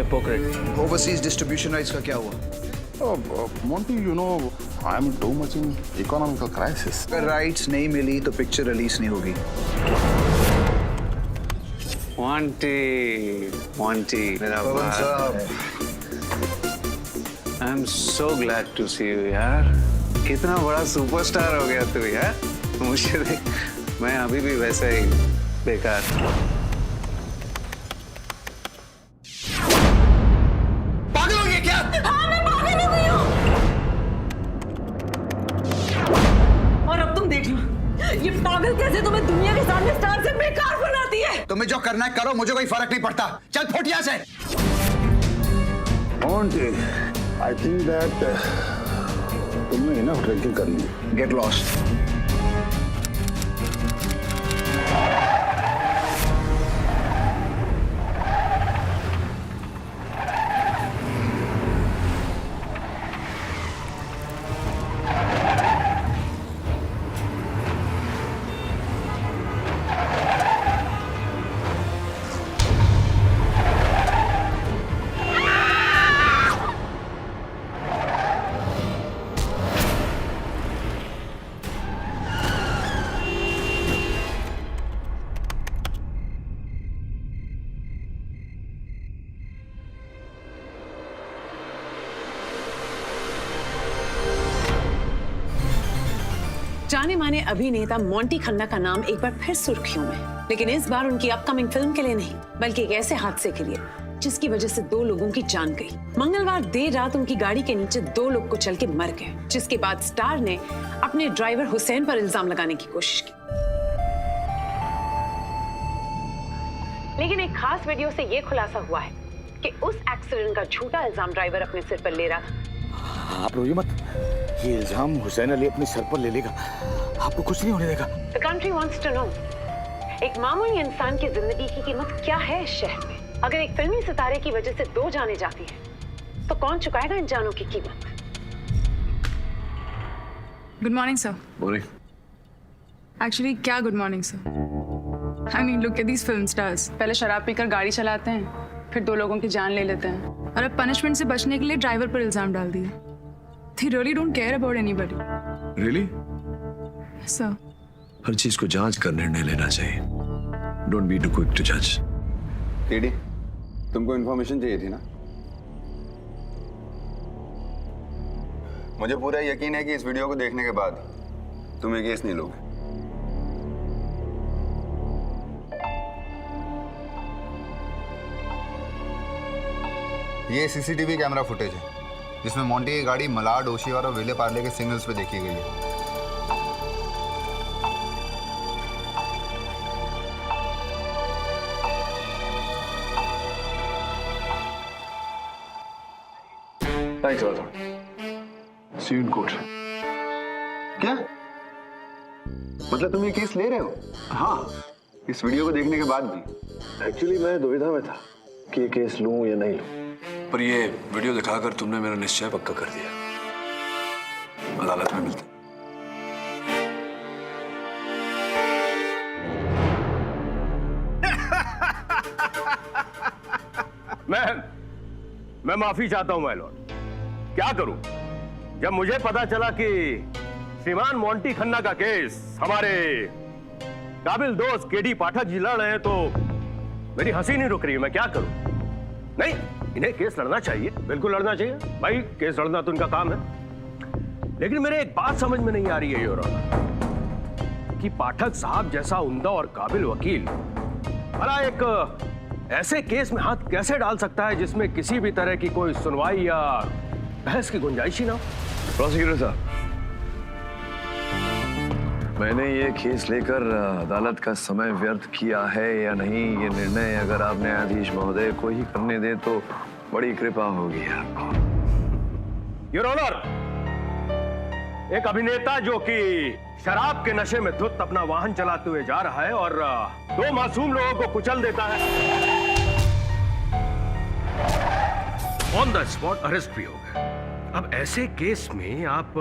hypocrite. Overseas distribution rights का क्या हुआ? Monty, you know, I am too much in economical crisis. अगर rights नहीं मिली तो पिक्चर रिलीज नहीं होगी। Monty, मेरा पवन साहब, I'm so glad to see you यार। कितना बड़ा सुपरस्टार हो गया तू यार। मुझे देख, मैं अभी भी वैसा ही बेकार। पागल हो गया क्या? हाँ, मैं पागल हो गई हूँ। और अब तुम देख लो, ये पागल कैसे तुम्हें दुनिया के सामने स्टार से बेकार बनाती है। तुम्हें जो करना है करो, मुझे कोई फर्क नहीं पड़ता। चल फुट यहाँ से। Monty, I think that तुमने इनफ ड्रिंकिंग करनी है। Get lost. जाने माने अभिनेता मोंटी खन्ना का नाम एक बार फिर सुर्खियों में, लेकिन इस बार उनकी अपकमिंग फिल्म के लिए नहीं, बल्कि एक ऐसे हादसे के लिए जिसकी वजह से 2 लोगों की जान गई। मंगलवार देर रात उनकी गाड़ी के नीचे 2 लोग कुचल के मर गए, जिसके बाद स्टार ने अपने ड्राइवर हुसैन पर इल्जाम लगाने की कोशिश की। लेकिन एक खास वीडियो से ये खुलासा हुआ है कि उस एक्सीडेंट का झूठा इल्जाम ड्राइवर अपने सिर पर ले रहा था। आप रोइए मत, ये इल्जाम हुसैन अली अपने सर पर ले लेगा, आपको कुछ नहीं होने देगा। The country wants to know, एक मामूली इंसान की जिंदगी की कीमत क्या है इस शहर में? अगर एक फिल्मी सितारे की वजह से 2 जानें जाती हैं, तो कौन चुकाएगा इन जानों की कीमत? Good morning sir. बोली। एक्चुअली क्या good morning sir? I mean look at these film stars, पहले शराब पीकर गाड़ी चलाते हैं, फिर 2 लोगों की जान ले लेते हैं, और अब पनिशमेंट से बचने के लिए ड्राइवर पर इल्जाम डाल दिए। They really don't care about anybody. Really? Yes, sir. हर चीज को जांच कर निर्णय लेना चाहिए। Don't be too quick to judge. TD, तुमको इन्फॉर्मेशन चाहिए थी ना? मुझे पूरा यकीन है कि इस वीडियो को देखने के बाद तुम ये केस नहीं लोगे। ये सीसीटीवी कैमरा फुटेज है जिसमें मोंटी की गाड़ी मलाड, ओशिवारा और विले पार्ले के सिग्नल्स पे देखी गई है। Thanks, Arthur. See you in court. क्या? मतलब तुम ये केस ले रहे हो? हाँ, इस वीडियो को देखने के बाद भी। Actually, मैं दुविधा में था कि ये केस लूं या नहीं लूं, पर ये वीडियो दिखाकर तुमने मेरा निश्चय पक्का कर दिया। अदालत में मिलते। मैं माफी चाहता हूं माय लॉर्ड। क्या करूं जब मुझे पता चला कि श्रीमान मोंटी खन्ना का केस हमारे काबिल दोस्त केडी पाठक जी लड़ रहे हैं, तो मेरी हंसी नहीं रुक रही है। मैं क्या करूं? नहीं, इन्हें केस लड़ना चाहिए, बिल्कुल लड़ना चाहिए भाई, केस लड़ना तो उनका काम है। लेकिन मेरे एक बात समझ में नहीं आ रही है योर ऑनर, कि पाठक साहब जैसा उम्दा और काबिल वकील भला एक ऐसे केस में हाथ कैसे डाल सकता है जिसमें किसी भी तरह की कोई सुनवाई या बहस की गुंजाइश ही ना हो। प्रोसिक्यूटर साहब, मैंने ये केस लेकर अदालत का समय व्यर्थ किया है या नहीं, ये निर्णय अगर आप न्यायाधीश महोदय को ही करने दें तो बड़ी कृपा होगी आपको। योर ऑनर, एक अभिनेता जो कि शराब के नशे में धुत अपना वाहन चलाते हुए जा रहा है और 2 मासूम लोगों को कुचल देता है, ऑन द स्पॉट अरेस्ट भी हो गए। अब ऐसे केस में आप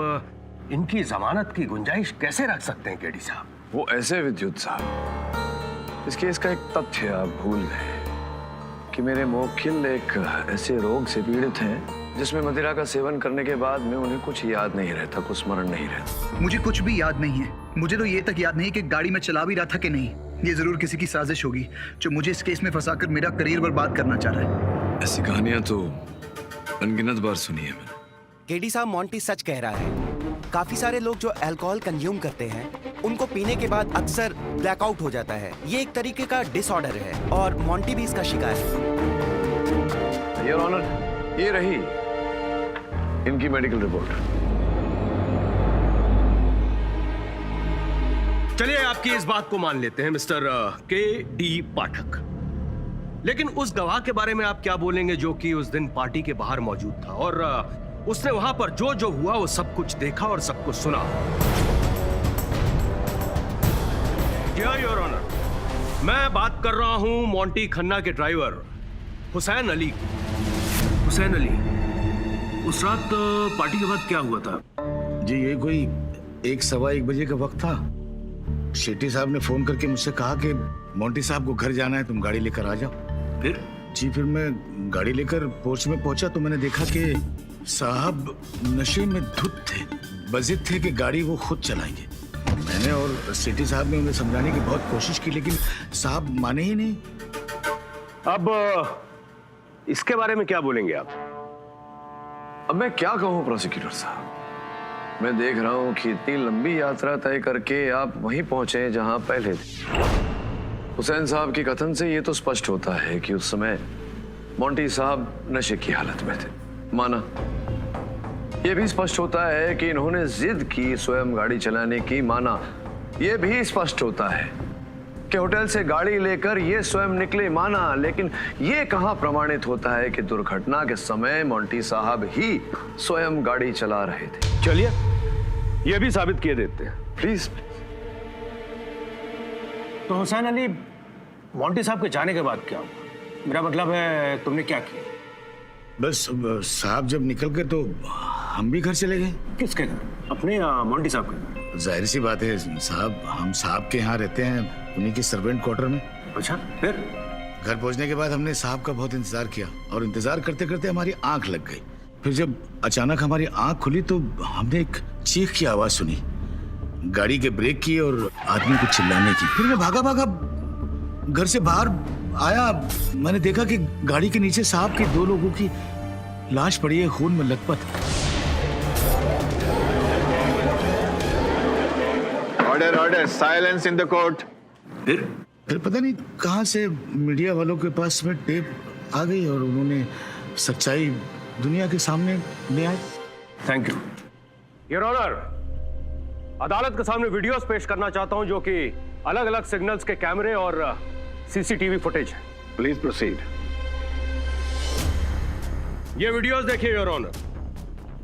इनकी जमानत की गुंजाइश कैसे रख सकते हैं केडी साहब? वो ऐसे विद्युत साहब, इस केस का एक तथ्य आप भूल गए कि मेरे मुवक्किल एक ऐसे रोग से पीड़ित हैं जिसमें मदिरा का सेवन करने के बाद में उन्हें कुछ याद नहीं रहता, कुछ स्मरण नहीं रहता। मुझे कुछ भी याद नहीं है। मुझे तो ये तक याद नहीं कि गाड़ी में चला भी रहा था कि नहीं। ये जरूर किसी की साजिश होगी जो मुझे इस केस में फंसाकर मेरा करियर बर्बाद करना चाह रहा है। ऐसी कहानियां तो अनगिनत बार सुनी है मैंने। केडी साहब, मोंटी सच कह रहा है। काफी सारे लोग जो अल्कोहल कंज्यूम करते हैं उनको पीने के बाद अक्सर ब्लैकआउट हो जाता है। ये एक तरीके का डिसऑर्डर है और मोंटी भी इसका शिकार है। योर ऑनर, ये रही इनकी मेडिकल रिपोर्ट। चलिए आपकी इस बात को मान लेते हैं मिस्टर के.डी. पाठक, लेकिन उस गवाह के बारे में आप क्या बोलेंगे जो कि उस दिन पार्टी के बाहर मौजूद था और उसने वहां पर जो जो हुआ वो सब कुछ देखा और सब कुछ सुना? योर ऑनर, मैं बात कर रहा हूं मोंटी खन्ना के ड्राइवर हुसैन अली की। हुसैन अली, उस रात पार्टी के बाद क्या हुआ था? जी ये कोई 1-1:15 बजे का वक्त था। शेट्टी साहब ने फोन करके मुझसे कहा कि मोंटी साहब को घर जाना है, तुम गाड़ी लेकर आ जाओ। फिर? जी फिर मैं गाड़ी लेकर पोर्च में पहुंचा तो मैंने देखा कि साहब नशे में धुत थे, बजिद थे कि गाड़ी वो खुद चलाएंगे। मैंने और शेट्टी साहब ने उन्हें समझाने की बहुत कोशिश की लेकिन साहब माने ही नहीं। अब इसके बारे में क्या बोलेंगे आप? अब मैं क्या कहूं प्रोसिक्यूटर साहब, मैं देख रहा हूं कि इतनी लंबी यात्रा तय करके आप वहीं पहुंचे जहां पहले थे। हुसैन साहब के कथन से ये तो स्पष्ट होता है कि उस समय मोंटी साहब नशे की हालत में थे, माना। ये भी स्पष्ट होता है कि इन्होंने जिद की स्वयं गाड़ी चलाने की, माना। ये भी स्पष्ट होता है कि होटल से गाड़ी लेकर ये स्वयं निकले, माना। लेकिन ये कहां प्रमाणित होता है कि दुर्घटना के समय मोंटी साहब ही स्वयं गाड़ी चला रहे थे? चलिए ये भी साबित किए देते हैं, प्लीज। तो हुसैन अली, मोंटी साहब के जाने के बाद क्या हुआ? मेरा मतलब है तुमने क्या किया? बस साहब जब निकल गए तो हम भी घर चले गए। किसके घर? अपने मोंटी साहब के घर? जाहिर सी बात है साहब, हम साहब के यहाँ रहते हैं, उन्हीं के सर्वेंट क्वार्टर में। अच्छा, फिर? घर पहुंचने के बाद हमने साहब का बहुत इंतजार किया और इंतजार करते करते हमारी आंख लग गई। फिर जब अचानक हमारी आंख खुली तो हमने एक चीख की आवाज सुनी, गाड़ी के ब्रेक की और आदमी को चिल्लाने की। फिर मैं भागा भागा घर से बाहर आया। मैंने देखा कि गाड़ी के नीचे साहब के 2 लोगों की लाश पड़ी है, खून में लथपथ। Order order, silence in the court. फिर पता नहीं कहां से मीडिया वालों के पास में टेप आ गई और उन्होंने सच्चाई दुनिया के सामने ले आए। Thank you. योर ऑनर, अदालत के सामने वीडियोस पेश करना चाहता हूं जो कि अलग अलग सिग्नल्स के कैमरे और सीसीटीवी फुटेज है। Please proceed. ये वीडियोस देखिए योर ऑनर,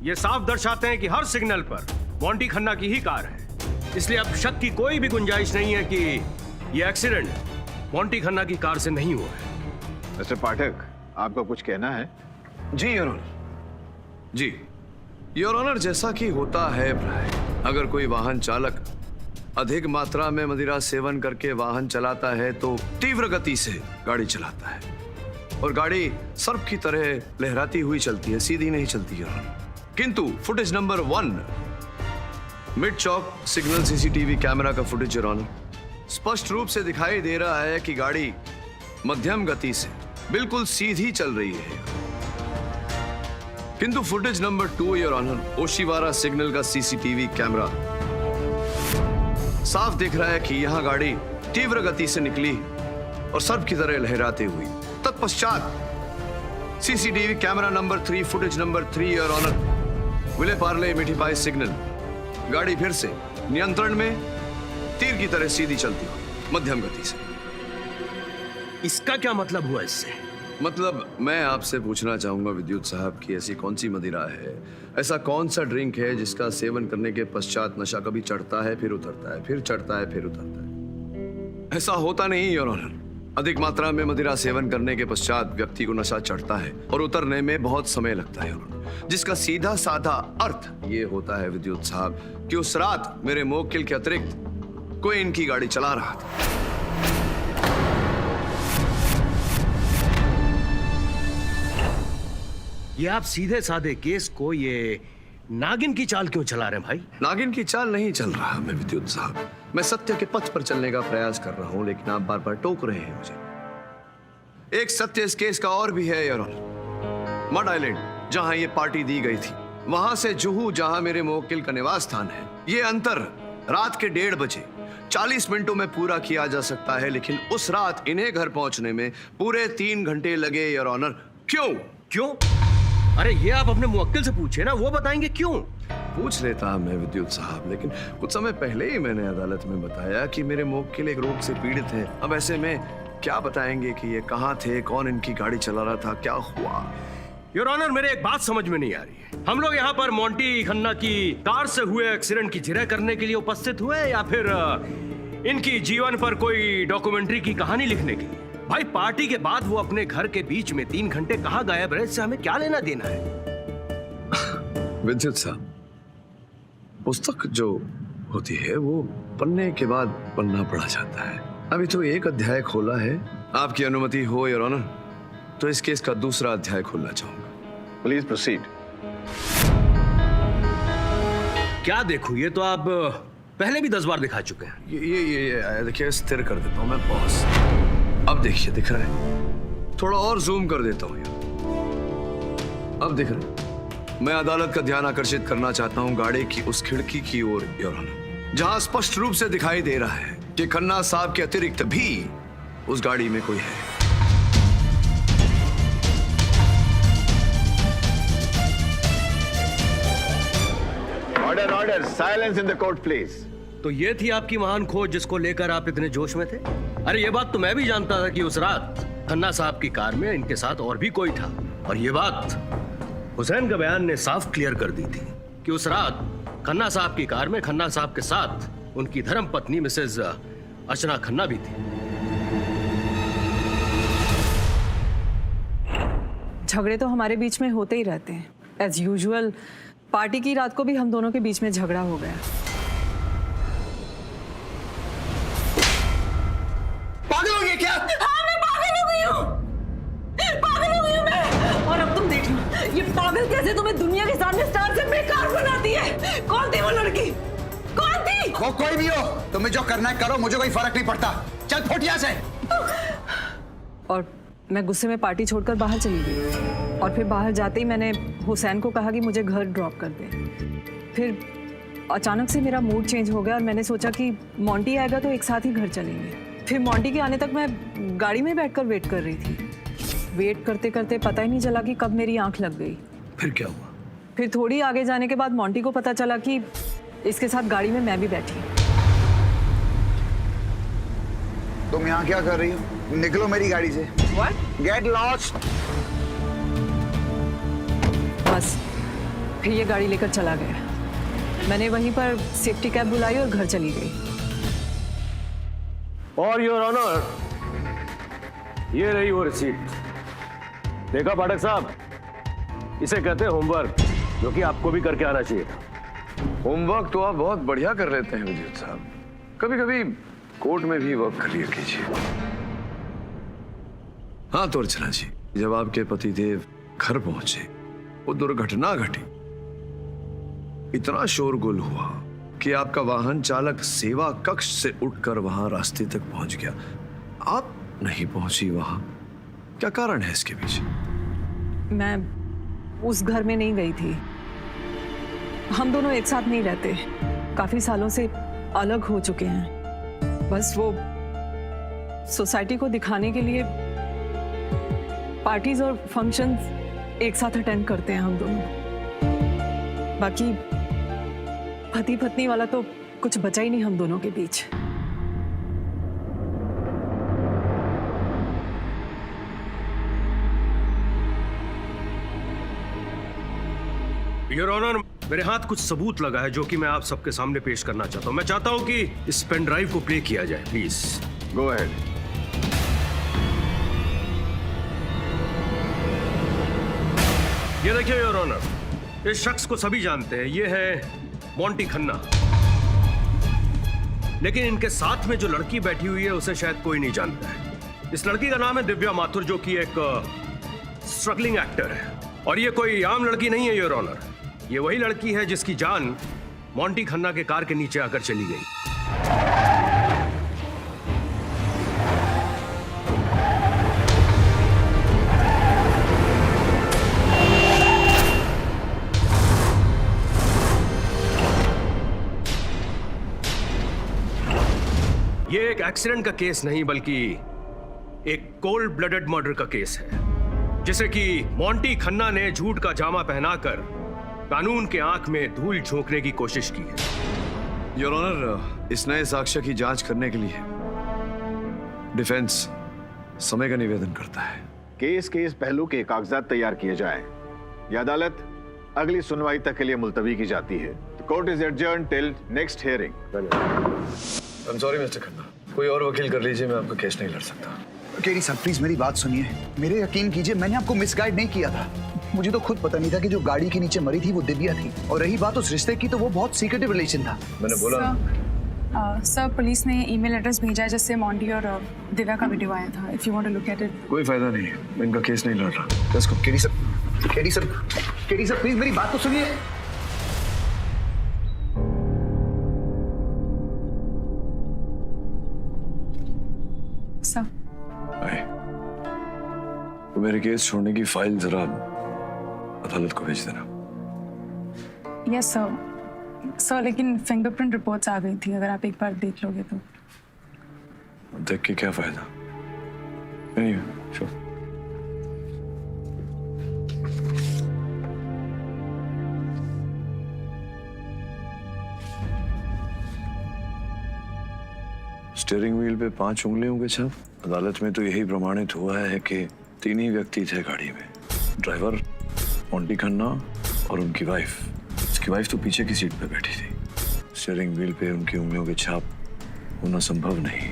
ये साफ दर्शाते हैं कि हर सिग्नल पर मोंटी खन्ना की ही कार है, इसलिए अब शक की कोई भी गुंजाइश नहीं है कि ये एक्सीडेंट मोंटी खन्ना की कार से नहीं हुआ है। मिस्टर पाठक, आपको कुछ कहना है? जी योर ऑनर, जी योर ऑनर, जैसा कि होता है प्राय, अगर कोई वाहन चालक अधिक मात्रा में मदिरा सेवन करके वाहन चलाता है तो तीव्र गति से गाड़ी चलाता है और गाड़ी सर्प की तरह लहराती हुई चलती है, सीधी नहीं चलती योर ऑनर। किंतु फुटेज नंबर 1, मिड चौक सिग्नल सीसीटीवी कैमरा का फुटेज योर ऑनर, स्पष्ट रूप से दिखाई दे रहा है कि गाड़ी मध्यम गति से बिल्कुल सीधी चल रही है। किंतु footage number 2 your honour, Oshiwara signal का सीसीटीवी कैमरा साफ दिख रहा है कि यहां गाड़ी तीव्र गति से निकली और सर्प की तरह लहराते हुई। तत्पश्चात CCTV camera number 3, footage number 3 your honour, Vile Parle Mithibai signal, गाड़ी फिर से नियंत्रण में तीर की तरह सीधी चलती हुई मध्यम गति से। इसका क्या मतलब हुआ इससे? मतलब मैं आपसे पूछना चाहूंगा विद्युत साहब की ऐसी कौन सी मदिरा है, ऐसा कौन सा ड्रिंक है जिसका सेवन करने के पश्चात नशा कभी चढ़ता है फिर उतरता है, फिर चढ़ता है फिर उतरता है? ऐसा होता नहीं योर ऑनर। अधिक मात्रा में मदिरा सेवन करने के पश्चात व्यक्ति को नशा चढ़ता है और उतरने में बहुत समय लगता है, जिसका सीधा साधा अर्थ ये होता है विद्युत साहब कि उस रात मेरे मुवक्किल के अतिरिक्त कोई इनकी गाड़ी चला रहा था। ये आप सीधे साधे केस को ये नागिन की चाल क्यों चला रहे हैं भाई? नागिन की चाल नहीं चल रहा मैं विद्युत साहब, मैं सत्य के पथ पर चलने का प्रयास कर रहा हूं, लेकिन आप बार बार टोक रहे हैं मुझे। एक सत्य इस केस का और भी है योर ऑनर। मड आइलैंड जहां ये पार्टी दी गई थी, वहां से जुहू जहां मेरे मुवक्किल का निवास स्थान है, ये अंतर रात के 1:30 बजे 40 मिनटों में पूरा किया जा सकता है, लेकिन उस रात इन्हें घर पहुंचने में पूरे 3 घंटे लगे योर ऑनर। क्यों? अरे ये आप अपने मुवक्किल से पूछे ना, वो बताएंगे क्यों। पूछ लेता मैं विद्युत साहब, लेकिन कुछ समय पहले ही मैंने अदालत में बताया कि मेरे मुवक्किल एक रोग से पीड़ित हैं। अब ऐसे में क्या बताएंगे कि ये कहाँ थे, कौन इनकी गाड़ी चला रहा था, क्या हुआ? योर ऑनर, मेरे एक बात समझ में नहीं आ रही है। हम लोग यहाँ पर मोंटी खन्ना की कार से हुए एक्सीडेंट की जिरह करने के लिए उपस्थित हुए या फिर इनकी जीवन पर कोई डॉक्यूमेंट्री की कहानी लिखने के लिए? भाई पार्टी के बाद वो अपने घर के बीच में 3 घंटे कहाँ गायब रहे, इससे हमें क्या लेना देना है? विद्युत साहब, पुस्तक जो होती है वो पन्ने के बाद पन्ना पढ़ा जाता है। अभी तो एक अध्याय खोला है। आपकी अनुमति हो योर ऑनर तो इस केस का दूसरा अध्याय खोलना चाहूंगा। Please proceed. क्या देखूं, ये तो आप पहले भी 10 बार दिखा चुके हैं। ये देखिए, स्थिर कर देता हूं मैं बॉस। अब देखिए, दिख रहा है? थोड़ा और जूम कर देता हूं यार। अब दिख रहा है? मैं अदालत का ध्यान आकर्षित करना चाहता हूं गाड़ी की उस खिड़की की ओर योर ऑनर, जहां स्पष्ट रूप से दिखाई दे रहा है कि खन्ना साहब के अतिरिक्त भी उस गाड़ी में कोई है। Order, silence in the court please. तो ये थी आपकी महान खोज जिसको लेकर आप इतने जोश में थे? अरे ये बात तो मैं भी जानता था कि उस रात खन्ना साहब की कार में इनके साथ और भी कोई था, और ये बात हुसैन का बयान ने साफ क्लियर कर दी थी कि उस रात खन्ना साहब की कार में खन्ना साहब के साथ उनकी धर्म पत्नी मिसेज अर्चना खन्ना भी थी। झगड़े तो हमारे बीच में होते ही रहते हैं एज यूजुअल। पार्टी की रात को भी हम दोनों के बीच में झगड़ा हो गया। पागल हो गए क्या? हाँ, मैं पागल हो गई हूँ। पागल हो गई हूँ मैं। और अब तुम देख लो, ये पागल कैसे तुम्हें दुनिया के सामने स्टार से बेकार बनाती है। कौन थी वो लड़की? कौन थी? वो कोई भी हो, तुम्हें जो करना है करो, मुझे कोई फर्क नहीं पड़ता। चल फुट यहाँ से। और मैं गुस्से में पार्टी छोड़कर बाहर चली गई, और फिर बाहर जाते ही मैंने हुसैन को कहा कि मुझे घर ड्रॉप कर दे। फिर अचानक से मेरा मूड चेंज हो गया और मैंने सोचा कि मोंटी आएगा तो एक साथ ही घर चलेंगे। फिर मोंटी के आने तक मैं गाड़ी में बैठकर वेट कर रही थी। वेट करते करते पता ही नहीं चला कि कब मेरी आंख लग गई। फिर क्या हुआ? फिर थोड़ी आगे जाने के बाद मोंटी को पता चला कि इसके साथ गाड़ी में मैं भी बैठी। तुम यहाँ क्या कर रही हो? निकलो मेरी गाड़ी से। What? Get lost! बस फिर ये गाड़ी लेकर चला गया। मैंने वहीं पर सेफ्टी कैब बुलाई और घर चली गई। और योर ऑनर, ये रही वो रिसीट। देखा पाठक साहब, इसे कहते हैं होमवर्क, जो कि आपको भी करके आना चाहिए था। होमवर्क तो आप बहुत बढ़िया कर लेते हैं विद्युत साहब। कभी कभी कोर्ट में भी वर्क कर लिया कीजिए। हाँ तो अर्चना जी, जब आपके पतिदेव घर पहुंचे, वो दुर्घटना घटी। इतना शोरगुल हुआ कि आपका वाहन चालक सेवा कक्ष से उठकर वहां रास्ते तक पहुंच गया। आप नहीं पहुंची वहां, क्या कारण है इसके पीछे? मैं उस घर में नहीं गई थी। हम दोनों एक साथ नहीं रहते, काफी सालों से अलग हो चुके हैं। बस वो सोसाइटी को दिखाने के लिए पार्टीज और फंक्शंस एक साथ अटेंड करते हैं हम दोनों। बाकी पति पत्नी वाला तो कुछ बचा ही नहीं हम दोनों के बीच। योर ऑनर, मेरे हाथ कुछ सबूत लगा है जो कि मैं आप सबके सामने पेश करना चाहता हूं। मैं चाहता हूं कि इस पेन ड्राइव को प्ले किया जाए, प्लीज। Go ahead. ये देखिए योर ऑनर, इस शख्स को सभी जानते हैं। ये है मोंटी खन्ना, लेकिन इनके साथ में जो लड़की बैठी हुई है उसे शायद कोई नहीं जानता है। इस लड़की का नाम है दिव्या माथुर, जो कि एक स्ट्रगलिंग एक्टर है। और ये कोई आम लड़की नहीं है योर ऑनर, ये वही लड़की है जिसकी जान मोंटी खन्ना के कार के नीचे आकर चली गई। ये एक एक्सीडेंट का केस नहीं बल्कि एक कोल्ड ब्लडेड मर्डर का केस है, जिसे कि मोंटी खन्ना ने झूठ का जामा पहनाकर कानून के आंख में धूल झोंकने की कोशिश की है। योर ऑनर, इस नए साक्ष्य की जांच करने के लिए डिफेंस समय का निवेदन करता है। केस के इस पहलू के कागजात तैयार किए जाएं। यह अदालत अगली सुनवाई तक के लिए मुलतवी की जाती है। The court is adjourned till next hearing. I'm sorry, mister Khanna, कोई और वकील कर लीजिए, मैं आपका केस नहीं लड़ सकता। केडी साहब प्लीज मेरी बात सुनिए, मेरे यकीन कीजिए, मैंने आपको मिसगाइड नहीं किया था। मुझे तो खुद पता नहीं था कि जो गाड़ी के नीचे मरी थी वो दिव्या थी, और रही बात उस रिश्ते की तो वो बहुत सीक्रेटिव रिलेशन था। मैंने बोला सर पुलिस ने ईमेल एड्रेस भेजा है जिससे मोंटी और दिव्या का वीडियो आया था। If you want to look at it. कोई फायदा नहीं है, मैं इनका केस नहीं लड़ रहा। बस को केडी साहब प्लीज मेरी बात तो सुनिए। सर तो मेरे केस छोड़ने की फाइल जरा अदालत को भेज देना। यस सर, लेकिन फिंगरप्रिंट रिपोर्ट्स आ गई थी, अगर आप एक बार देख लोगे तो। देख के क्या फायदा? नहीं, sure. स्टीयरिंग व्हील पे 5 उंगलियों के छाप। अदालत में तो यही प्रमाणित हुआ है कि 3 ही व्यक्ति थे गाड़ी में, ड्राइवर, मोंटी खन्ना और उनकी वाइफ। उसकी वाइफ तो पीछे की सीट पे बैठी थी। स्टीयरिंग व्हील पे उनकी उंगलियों के छाप होना संभव नहीं।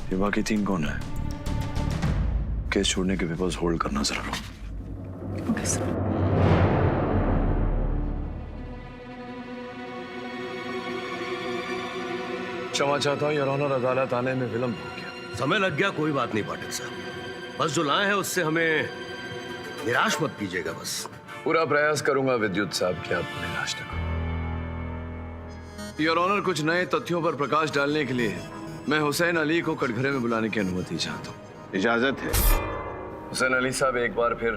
ये बाकी 3 कौन है? केस छोड़ने के पेपर्स होल्ड करना जरूर। Okay sir. क्षमा चाहता हूँ योर ऑनर, अदालत आने में विलंब हो गया। समय लग गया, कोई बात नहीं पाठक साहब, बस जो लाए हैं उससे हमें निराश मत कीजिएगा। बस पूरा प्रयास करूंगा विद्युत साहब कि आप निराश न हो। योर ऑनर, कुछ नए तथ्यों पर प्रकाश डालने के लिए मैं हुसैन अली को कटघरे में बुलाने की अनुमति चाहता हूँ। इजाजत है। हुसैन अली साहब, एक बार फिर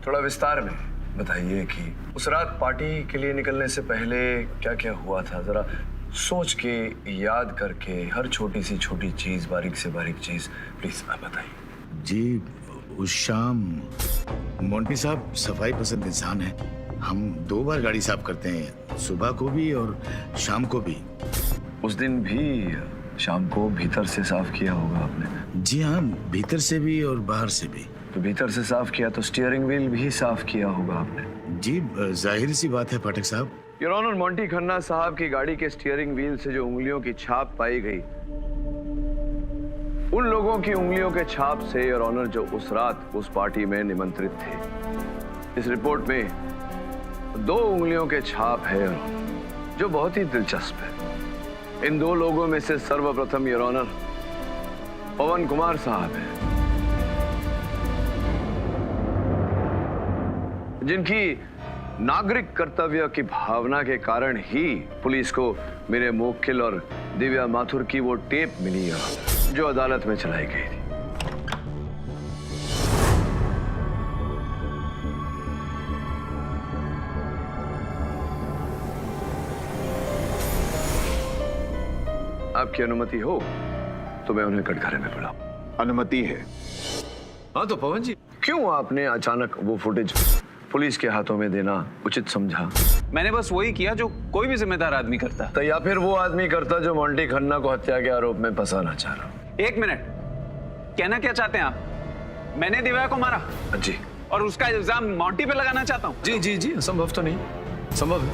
थोड़ा विस्तार में बताइए कि उस रात पार्टी के लिए निकलने से पहले क्या क्या हुआ था। जरा सोच के, याद करके, हर छोटी सी छोटी चीज, बारीक से बारीक चीज प्लीज आप बताइए। जी, उस शाम मोंटी साहब सफाई पसंद इंसान है। हम 2 बार गाड़ी साफ करते हैं, सुबह को भी और शाम को भी। उस दिन भी शाम को भीतर से साफ किया होगा आपने? जी हाँ, भीतर से भी और बाहर से भी। तो भीतर से साफ किया तो स्टीयरिंग व्हील भी साफ किया होगा आपने? जी, जाहिर सी बात है पाठक साहब। योर ऑनर, मोंटी खन्ना साहब की गाड़ी के स्टीयरिंग व्हील से जो उंगलियों की छाप पाई गई, उन लोगों की उंगलियों के छाप से योर ऑनर जो उस रात उस पार्टी में निमंत्रित थे। इस रिपोर्ट में 2 उंगलियों के छाप है जो बहुत ही दिलचस्प है। इन 2 लोगों में से सर्वप्रथम योर ऑनर पवन कुमार साहब हैं, जिनकी नागरिक कर्तव्य की भावना के कारण ही पुलिस को मेरे मुवक्किल और दिव्या माथुर की वो टेप मिली है जो अदालत में चलाई गई थी। आपकी अनुमति हो तो मैं उन्हें कटघरे में बुलाऊं। अनुमति है। हाँ तो पवन जी, क्यों आपने अचानक वो फुटेज पुलिस के हाथों में देना उचित समझा? मैंने बस वही किया जो कोई भी जिम्मेदार आदमी करता। तो या फिर वो आदमी करता जो मोंटी खन्ना को हत्या के आरोप में फंसाना चाह रहा। 1 मिनट, कहना क्या चाहते हैं आप? मैंने दिव्या को मारा जी, और उसका इल्जाम मोंटी पे लगाना चाहता हूँ? जी जी जी, संभव तो नहीं, संभव है।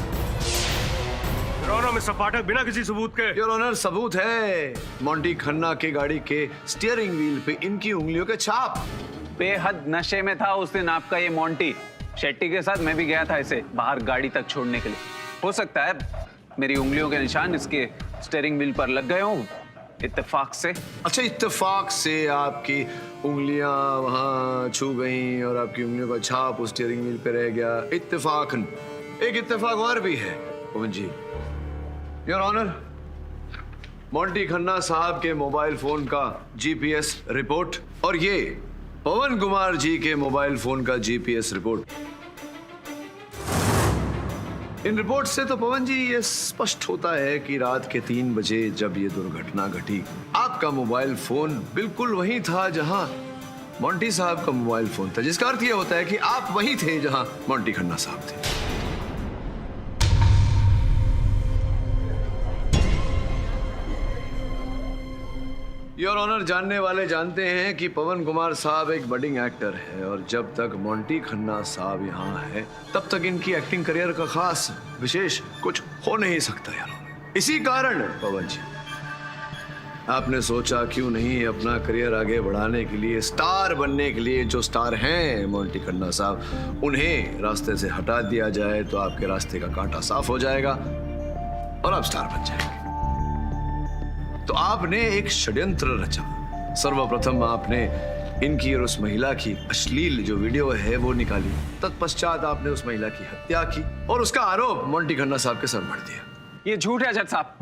योर ऑनर, मिस्टर पाठक, बिना किसी सबूत के। योर ऑनर, सबूत है। मोंटी खन्ना के गाड़ी के स्टीयरिंग व्हील पे इनकी उंगलियों के छाप। बेहद नशे में था उस दिन आपका ये मोंटी। शेट्टी के साथ मैं भी गया था इसे बाहर गाड़ी तक छोड़ने के लिए। हो सकता है मेरी उंगलियों के निशान इसके स्टीयरिंग व्हील पर लग गए हों, इत्तेफाक से। अच्छा, इत्तेफाक से आपकी उंगलियां वहां छू गईं और आपकी उंगलियों का छाप उस स्टीयरिंग व्हील पे रह गया। इत्तेफाकन। एक इत्तेफाक और भी है पवन जी। योर ऑनर, मोंटी खन्ना साहब के मोबाइल फोन का जीपीएस रिपोर्ट और ये पवन कुमार जी के मोबाइल फोन का जीपीएस रिपोर्ट। इन रिपोर्ट से तो पवन जी ये स्पष्ट होता है कि रात के 3 बजे जब ये दुर्घटना घटी, आपका मोबाइल फोन बिल्कुल वहीं था जहां मोंटी साहब का मोबाइल फोन था, जिसका अर्थ ये होता है कि आप वहीं थे जहां मोंटी खन्ना साहब थे। योर ऑनर, जानने वाले जानते हैं कि पवन कुमार साहब एक बडिंग एक्टर है और जब तक मोंटी खन्ना साहब यहाँ है तब तक इनकी एक्टिंग करियर का खास विशेष कुछ हो नहीं सकता यार। इसी कारण पवन जी, आपने सोचा क्यों नहीं अपना करियर आगे बढ़ाने के लिए, स्टार बनने के लिए, जो स्टार हैं मोंटी खन्ना साहब, उन्हें रास्ते से हटा दिया जाए तो आपके रास्ते का कांटा साफ हो जाएगा और आप स्टार बन जाएंगे। तो आपने एक षड्यंत्र रचा। सर्वप्रथम आपने इनकी और उस महिला की अश्लील जो वीडियो है वो निकाली। तत्पश्चात आपने उस महिला की हत्या की और उसका आरोप मोंटी खन्ना साहब के सर मढ़ दिया। ये झूठ है जज साहब,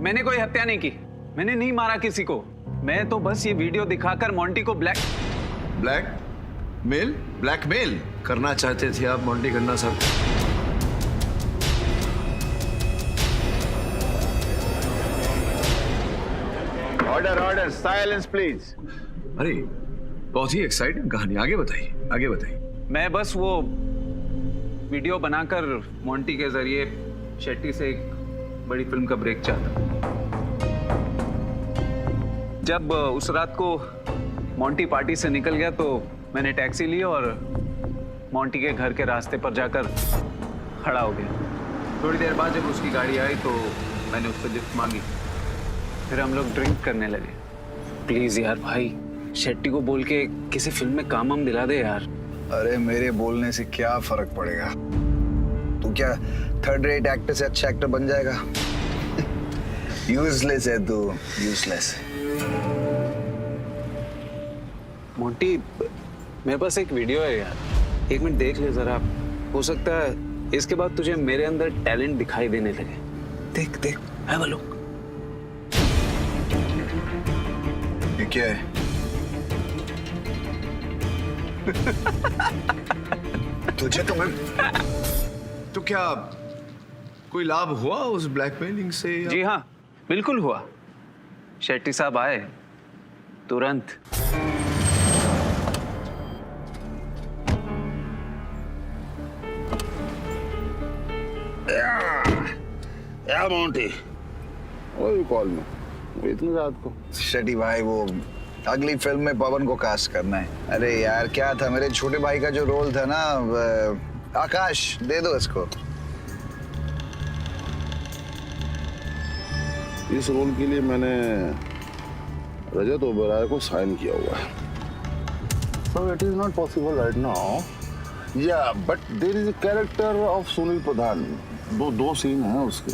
मैंने कोई हत्या नहीं की, मैंने नहीं मारा किसी को। मैं तो बस ये वीडियो दिखाकर मोंटी को ब्लैकमेल करना चाहते थे आप मोंटी खन्ना साहब। Order, silence please. अरे बहुत ही एक्साइटिंग कहानी, आगे बताइए, आगे बताइए। मैं बस वो वीडियो बनाकर मोंटी के जरिए शेट्टी से एक बड़ी फिल्म का ब्रेक चाहता। जब उस रात को मोंटी पार्टी से निकल गया तो मैंने टैक्सी ली और मोंटी के घर के रास्ते पर जाकर खड़ा हो गया। थोड़ी देर बाद जब उसकी गाड़ी आई तो मैंने उससे लिफ्ट मांगी, फिर हम लोग ड्रिंक करने लगे। प्लीज यार भाई, शेट्टी को बोल के किसी फिल्म में काम हम दिला दे यार। अरे मेरे बोलने से क्या फर्क पड़ेगा? तू क्या थर्ड रेट एक्टर से अच्छा एक्टर बन जाएगा? यूजलेस है तू, यूजलेस। मोंटी, मेरे पास एक वीडियो है यार, 1 मिनट देख ले जरा। हो सकता है इसके बाद तुझे मेरे अंदर टैलेंट दिखाई देने लगे। देख देख, हैव अ लुक। ये क्या है? तुझे तो मैं तो क्या कोई लाभ हुआ उस ब्लैकमेलिंग से? जी हाँ, बिल्कुल हुआ। शेट्टी साहब आए तुरंत। या Monty, What do you call me? इतनी रात को? शेट्टी भाई, वो अगली फिल्म में पवन को कास्ट करना है। अरे यार क्या था, मेरे छोटे भाई का जो रोल था ना, आकाश, दे दो इसको। इस रोल के लिए मैंने रजत ओबेरॉय को साइन किया हुआ है। So it is not possible right now. Yeah, but there is a character of Sunil प्रधान। दो सीन हैं उसके।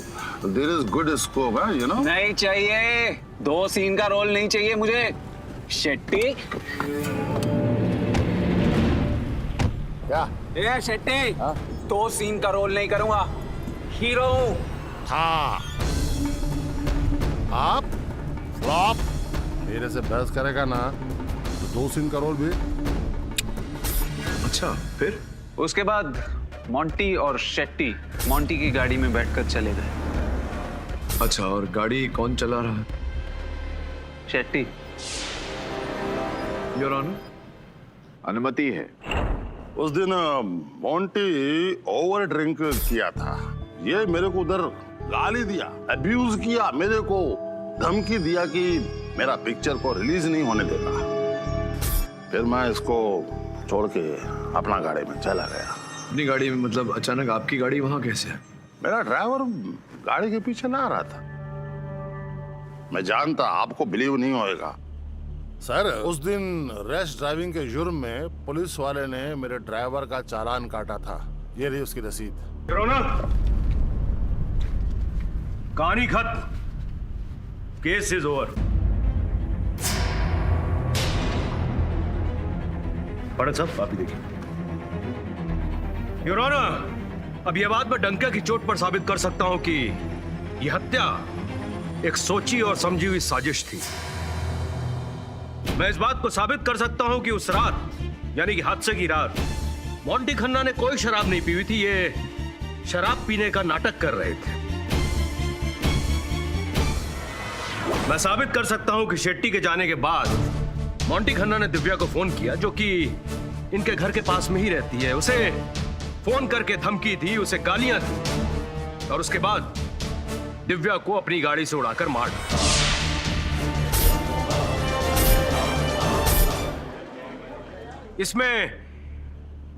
There is good scope है, you know? नहीं चाहिए, 2 सीन का रोल नहीं चाहिए मुझे। शेट्टी, क्या? ए शेट्टी, 2 सीन का रोल नहीं करूंगा, हीरो हूँ। हाँ, आप फ्लॉप मेरे से बहस करेगा ना तो 2 सीन का रोल भी। अच्छा, फिर उसके बाद मोंटी और शेट्टी मोंटी की गाड़ी में बैठकर चले गए। अच्छा, और गाड़ी कौन चला रहा है? शेट्टी। योर ऑनर, अनुमति है। उस दिन मोंटी ओवर ड्रिंक किया था। ये मेरे को उधर गाली दिया, अब्यूज किया, मेरे को धमकी दिया कि मेरा पिक्चर को रिलीज नहीं होने देगा। फिर मैं इसको छोड़ के अपना गाड़ी में चला गया। अपनी गाड़ी में मतलब? अचानक आपकी गाड़ी वहां कैसे है? मेरा ड्राइवर गाड़ी के पीछे ना आ रहा था। मैं जानता आपको बिलीव नहीं होएगा सर, उस दिन रैश ड्राइविंग के जुर्म में पुलिस वाले ने मेरे ड्राइवर का चालान काटा था। ये रही उसकी रसीद। कहानी खत्म, केस इज ओवर। पाठक साहब आप ही देखिए। योर ऑनर, अब यह बात मैं डंके की चोट पर साबित कर सकता हूं कि यह हत्या एक सोची और समझी हुई साजिश थी। मैं इस बात को साबित कर सकता हूं कि उस रात, यानी कि हादसे की रात, मोंटी खन्ना ने कोई शराब नहीं पी हुई थी। ये शराब पीने का नाटक कर रहे थे। मैं साबित कर सकता हूं कि शेट्टी के जाने के बाद मोंटी खन्ना ने दिव्या को फोन किया, जो कि इनके घर के पास में ही रहती है। उसे फोन करके धमकी दी, उसे गालियां दी और उसके बाद दिव्या को अपनी गाड़ी से उड़ाकर मार दिया। इसमें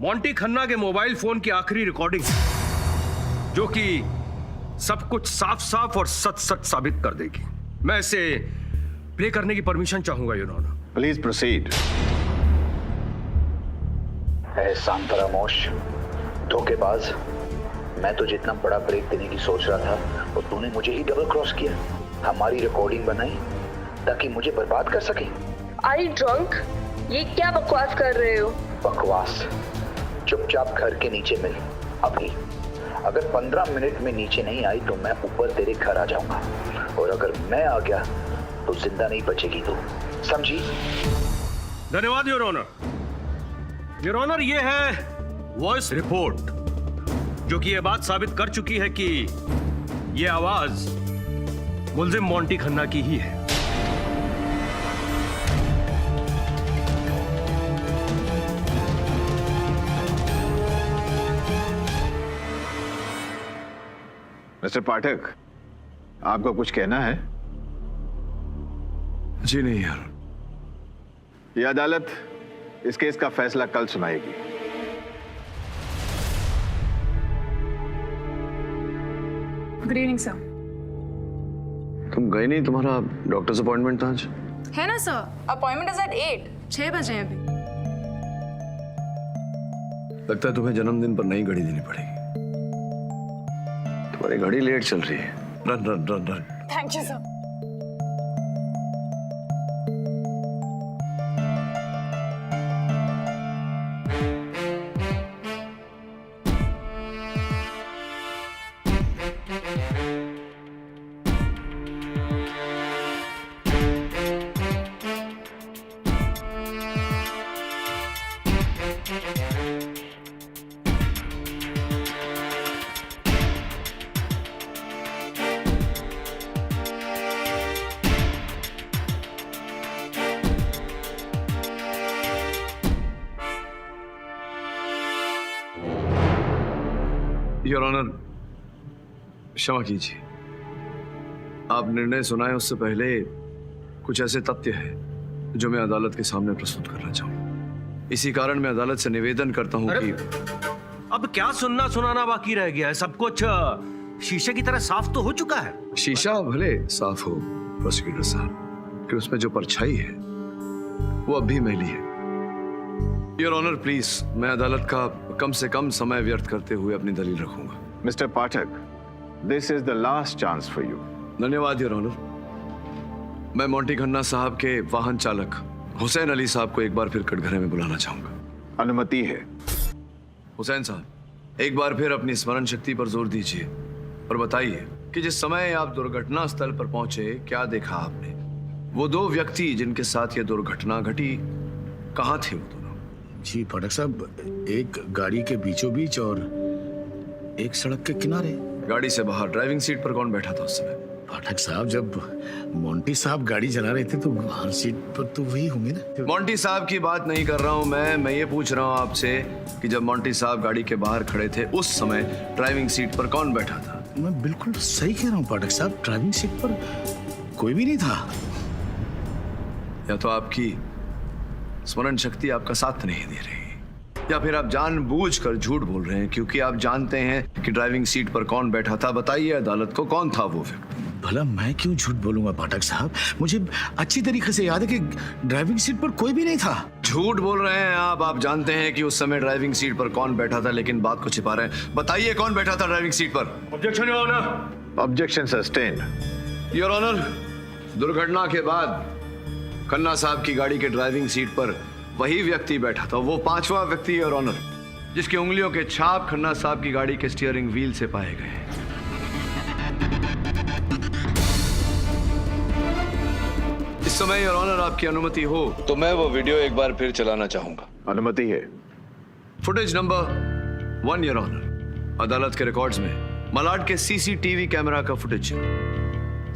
मोंटी खन्ना के मोबाइल फोन की आखिरी रिकॉर्डिंग, जो कि सब कुछ साफ साफ और सच सच साबित कर देगी। मैं इसे प्ले करने की परमिशन चाहूंगा योर ऑनर। Please proceed. एहसान फरामोश, धोखेबाज, मैं तो जितना बड़ा ब्रेक देने की सोच रहा था वो तूने मुझे ही डबल क्रॉस किया। हमारी रिकॉर्डिंग बनाई ताकि मुझे बर्बाद कर सके। Are you drunk? ये क्या बकवास कर रहे हो? बकवास? चुपचाप घर के नीचे मिल अभी। अगर 15 मिनट में नीचे नहीं आई तो मैं ऊपर तेरे घर आ जाऊंगा, और अगर मैं आ गया तो जिंदा नहीं बचेगी तू, समझी? धन्यवाद योर ऑनर। योर ऑनर, ये है वॉइस रिपोर्ट, जो कि यह बात साबित कर चुकी है कि यह आवाज मुलजिम मोंटी खन्ना की ही है। मिस्टर पाठक, आपको कुछ कहना है? जी नहीं यार। ये अदालत इस केस का फैसला कल सुनाएगी। Good evening sir. तुम गए नहीं? तुम्हारा डॉक्टर्स अपॉइंटमेंट था आज? है ना सर, अपॉइंटमेंट इज एट 8, 6 बजे हैं अभी। लगता है तुम्हें जन्मदिन पर नई घड़ी देनी पड़ेगी। तुम्हारी घड़ी लेट चल रही है। Run run run run. Thank you sir. Your honour, क्षमा कीजिए। आप निर्णय सुनाए उससे पहले कुछ ऐसे तथ्य हैं जो मैं अदालत के सामने प्रस्तुत करना चाहूँ। इसी कारण मैं अदालत से निवेदन करता हूँ कि अब क्या सुनना सुनाना बाकी रह गया है? सब कुछ शीशे की तरह साफ तो हो चुका है। शीशा भले साफ हो प्रोसिक्यूटर साहब, कि उसमें जो परछाई है वो अब भी मैली है। योर ऑनर प्लीज, मैं अदालत का कम से कम समय व्यर्थ करते हुए अपनी दलील रखूंगा। Mister Pathak, this is the last chance for you. धन्यवाद योर ऑनर। मैं मोंटी खन्ना साहब के वाहन चालक हुसैन अली साहब को एक बार फिर कटघरे में बुलाना चाहूंगा। अनुमति है। हुसैन साहब, एक बार फिर अपनी स्मरण शक्ति पर जोर दीजिए और बताइए कि जिस समय आप दुर्घटना स्थल पर पहुंचे, क्या देखा आपने? वो दो व्यक्ति जिनके साथ ये दुर्घटना घटी, कहाँ थे वो दोनों? जी पाठक साहब, एक गाड़ी के बीचों बीच और एक सड़क के किनारे। गाड़ी से बाहर ड्राइविंग सीट पर कौन बैठा था उस समय? पाठक साहब, जब मोंटी साहब गाड़ी चला रहे थे तो बाहर सीट पर तो वही होंगे ना। मोंटी साहब की बात नहीं कर रहा हूं मैं ये पूछ रहा हूं आपसे कि जब मोंटी साहब गाड़ी के बाहर खड़े थे उस समय ड्राइविंग सीट पर कौन बैठा था? मैं बिल्कुल सही कह रहा हूँ पाठक साहब, ड्राइविंग सीट पर कोई भी नहीं था। या तो आपकी स्मरण शक्ति आपका साथ नहीं दे रही, या फिर आप जानबूझकर झूठ बोल रहे हैं क्योंकि आप जानते हैं कि ड्राइविंग सीट पर कौन बैठा था। बताइए अदालत को, कौन था वो व्यक्ति? भला मैं क्यों झूठ बोलूंगा पाठक साहब, मुझे अच्छी तरीके से याद है कि ड्राइविंग सीट पर कोई भी नहीं था। झूठ बोल रहे हैं आप जानते हैं कि उस समय ड्राइविंग सीट पर कौन बैठा था, लेकिन बात को छिपा रहे हैं। बताइए कौन बैठा था ड्राइविंग सीट पर? Objection your honour. Objection sustained. Your honour, दुर्घटना के बाद खन्ना साहब की गाड़ी के ड्राइविंग सीट पर वही व्यक्ति बैठा था, वो पांचवा व्यक्ति योर ऑनर, जिसकी उंगलियों के छाप खन्ना साहब की गाड़ी के स्टीयरिंग व्हील से पाए गए। इस समय योर ऑनर आपकी अनुमति हो तो मैं वो वीडियो एक बार फिर चलाना चाहूंगा। अनुमति है। Footage number 1 your honour. अदालत के रिकॉर्ड्स में मलाड के सीसीटीवी कैमरा का फुटेज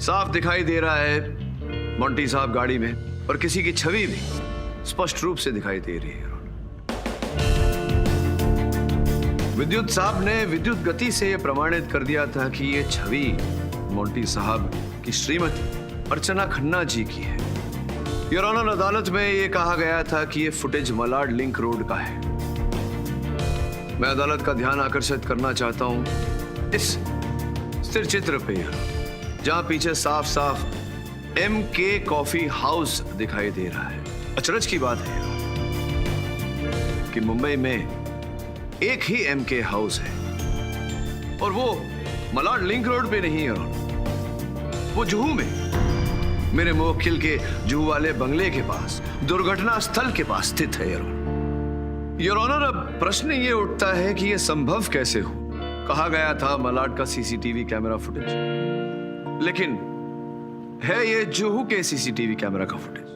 साफ दिखाई दे रहा है। मोंटी साहब गाड़ी में और किसी की छवि भी स्पष्ट रूप से दिखाई दे रही है। विद्युत साहब ने विद्युत गति से यह प्रमाणित कर दिया था कि यह छवि मोंटी साहब की श्रीमती अर्चना खन्ना जी की है। योर ऑनर, अदालत में यह कहा गया था कि यह फुटेज मलाड लिंक रोड का है। मैं अदालत का ध्यान आकर्षित करना चाहता हूं इस स्थिर चित्र पे, जहां पीछे साफ साफ MK कॉफी हाउस दिखाई दे रहा है। अचरज की बात है कि मुंबई में एक ही MK हाउस है और वो मलाड लिंक रोड पे नहीं है, वो जुहू में मेरे मुवक्किल के जुहू वाले बंगले के पास दुर्घटना स्थल के पास स्थित है। योर ऑनर, अब प्रश्न ये उठता है कि यह संभव कैसे हो। कहा गया था मलाड का सीसीटीवी कैमरा फुटेज, लेकिन है ये जुहू के सीसीटीवी कैमरा का फुटेज।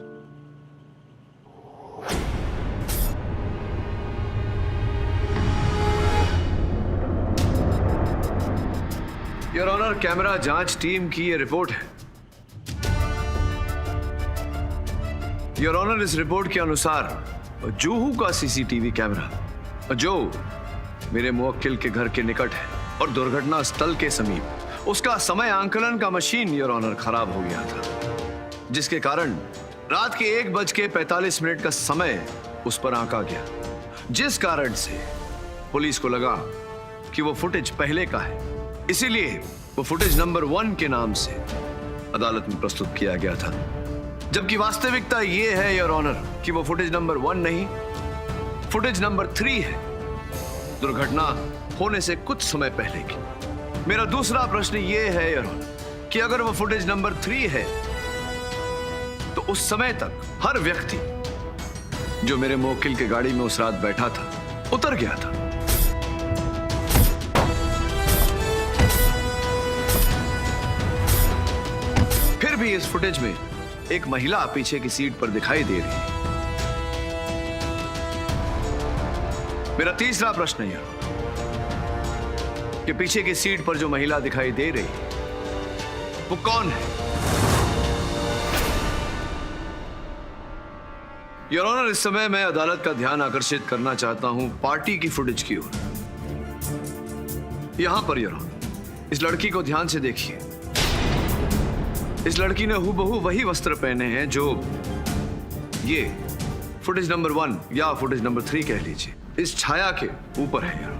योर ऑनर, कैमरा जांच टीम की ये रिपोर्ट है। योर ऑनर, इस रिपोर्ट के अनुसार जुहू का सीसीटीवी कैमरा जो मेरे मुवक्किल के घर के निकट है और दुर्घटना स्थल के समीप, उसका समय आंकलन का मशीन योर ऑनर खराब हो गया था, जिसके कारण रात के 1:45 का समय उस पर आंका गया, जिस कारण से पुलिस को लगा कि वो फुटेज पहले का है। इसीलिए वो फुटेज नंबर 1 के नाम से अदालत में प्रस्तुत किया गया था, जबकि वास्तविकता ये है योर ऑनर कि वो फुटेज नंबर 1 नहीं, फुटेज नंबर 3 है, दुर्घटना होने से कुछ समय पहले की। मेरा दूसरा प्रश्न ये है योर ऑनर कि अगर वो फुटेज नंबर 3 है तो उस समय तक हर व्यक्ति जो मेरे मुवक्किल के गाड़ी में उस रात बैठा था उतर गया था। फिर भी इस फुटेज में एक महिला पीछे की सीट पर दिखाई दे रही है। मेरा तीसरा प्रश्न यह कि पीछे की सीट पर जो महिला दिखाई दे रही है वो कौन है? योर ऑनर, इस समय मैं अदालत का ध्यान आकर्षित करना चाहता हूं पार्टी की फुटेज की ओर। यहां पर योर ऑनर, इस लड़की को ध्यान से देखिए। इस लड़की ने हूबहू वही वस्त्र पहने हैं जो ये फुटेज नंबर 1 या फुटेज नंबर 3 कह लीजिए, इस छाया के ऊपर है यार।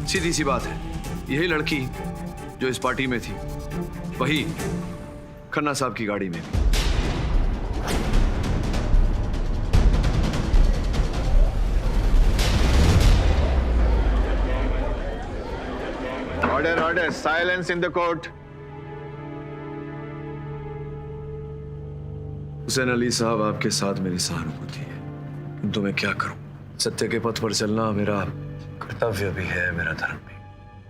सीधी सी बात है, यही लड़की जो इस पार्टी में थी वही खन्ना साहब की गाड़ी में भी। Order, silence in the court. Hussain Ali साहब, आपके साथ मेरी सहानुभूति है, किंतु मैं क्या करूं? सत्य के पथ पर चलना मेरा कर्तव्य भी है, मेरा धर्म भी।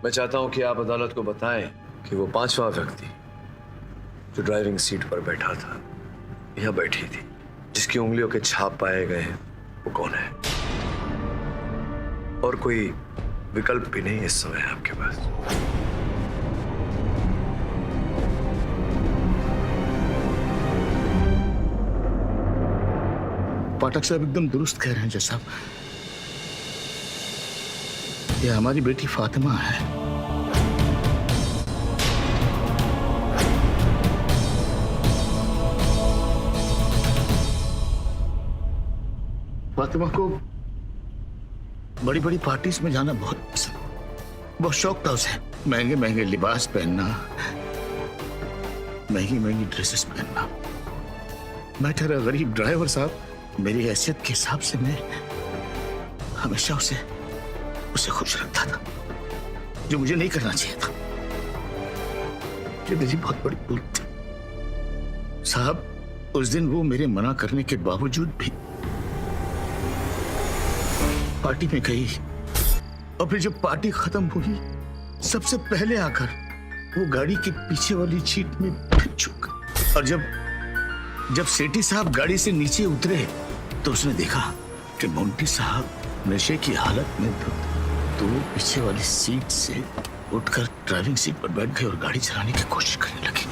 मैं चाहता हूं कि आप अदालत को बताएं कि वो 5वां व्यक्ति जो ड्राइविंग सीट पर बैठा था या बैठी थी, जिसकी उंगलियों के छाप पाए गए हैं, वो कौन है? और कोई विकल्प भी नहीं इस समय आपके पास। पाठक साहब एकदम दुरुस्त कह रहे हैं जज साहब। यह हमारी बेटी फातिमा है। फातिमा को बड़ी बड़ी पार्टीज में जाना बहुत पसंद, बहुत शौक था उसे। महंगे महंगे लिबास पहनना, महंगी महंगी ड्रेसेस पहनना। मैं ठहरा गरीब ड्राइवर साहब, मेरी हैसियत के हिसाब से मैं हमेशा उसे खुश रखता था, जो मुझे नहीं करना चाहिए था। ये मेरी बहुत बड़ी भूल थी साहब। उस दिन वो मेरे मना करने के बावजूद भी पार्टी में गई, और फिर जब पार्टी खत्म हुई सबसे पहले आकर वो गाड़ी के पीछे वाली सीट में फिर छुप गई। और जब सेठी साहब गाड़ी से नीचे उतरे तो उसने देखा कि मोंटी साहब नशे की हालत में तो वो पीछे वाली सीट से उठकर ड्राइविंग सीट पर बैठ गए और गाड़ी चलाने की कोशिश करने लगे।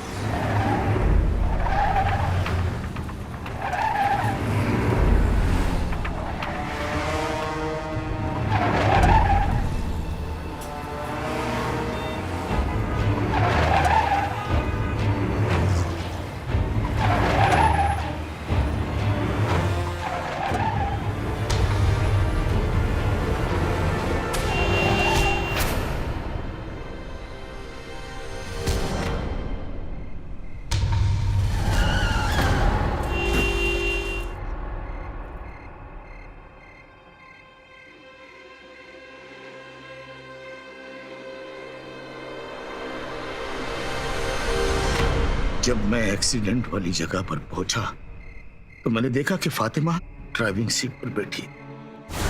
जब मैं एक्सीडेंट वाली जगह पर पहुंचा तो मैंने देखा कि फातिमा ड्राइविंग सीट पर बैठी,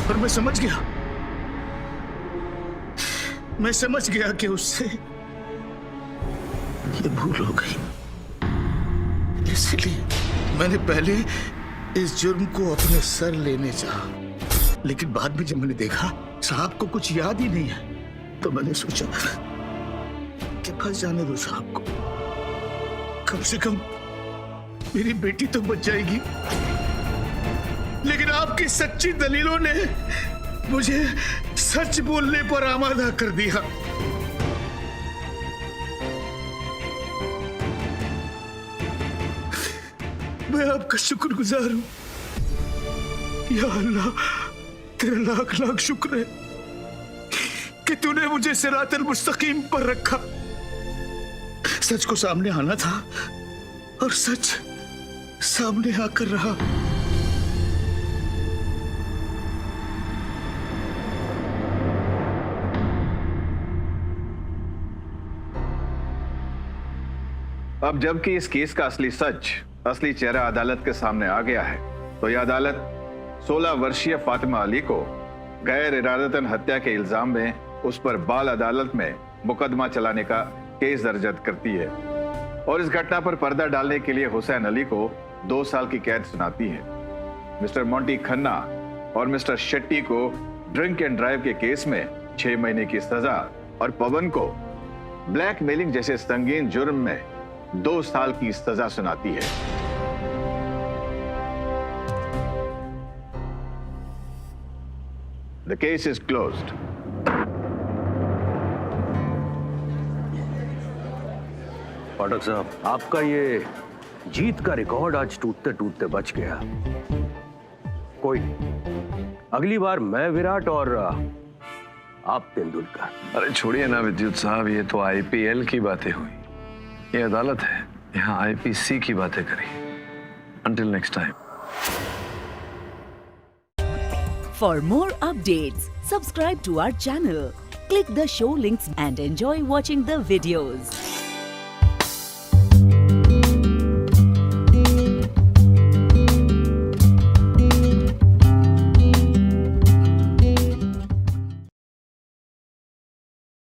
और मैं समझ गया कि उससे ये भूल हो गई। इसलिए मैंने पहले इस जुर्म को अपने सर लेने चाहा, लेकिन बाद में जब मैंने देखा साहब को कुछ याद ही नहीं है तो मैंने सोचा कि फंस जाने दो साहब को, कम से कम मेरी बेटी तो बच जाएगी। लेकिन आपकी सच्ची दलीलों ने मुझे सच बोलने पर आमादा कर दिया। मैं आपका शुक्रगुजार हूं। या अल्लाह, तेरा लाख लाख शुक्र है कि तूने मुझे सिरातल मुस्तकीम पर रखा। सच को सामने आना था और सच सामने आकर रहा। अब जबकि इस केस का असली सच, असली चेहरा अदालत के सामने आ गया है, तो यह अदालत 16 वर्षीय फातिमा अली को गैर इरादतन हत्या के इल्जाम में उस पर बाल अदालत में मुकदमा चलाने का केस दर्ज करती है, और इस घटना पर पर्दा डालने के लिए हुसैन अली को 2 साल की कैद सुनाती है। मिस्टर मोंटी खन्ना और मिस्टर शेट्टी को ड्रिंक एंड ड्राइव के केस में 6 महीने की सजा, और पवन को ब्लैकमेलिंग जैसे संगीन जुर्म में 2 साल की सजा सुनाती है। The case is closed. पाठक साहब, आपका ये जीत का रिकॉर्ड आज टूटते टूटते बच गया। कोई नहीं, अगली बार मैं विराट और आप तेंदुलकर। अरे छोड़िए ना विद्युत साहब, ये तो आईपीएल की बातें हुई, ये अदालत है, यहाँ आईपीसी की बातें करी। Until next time. For more updates, subscribe to our channel, click the show links and enjoy watching the videos.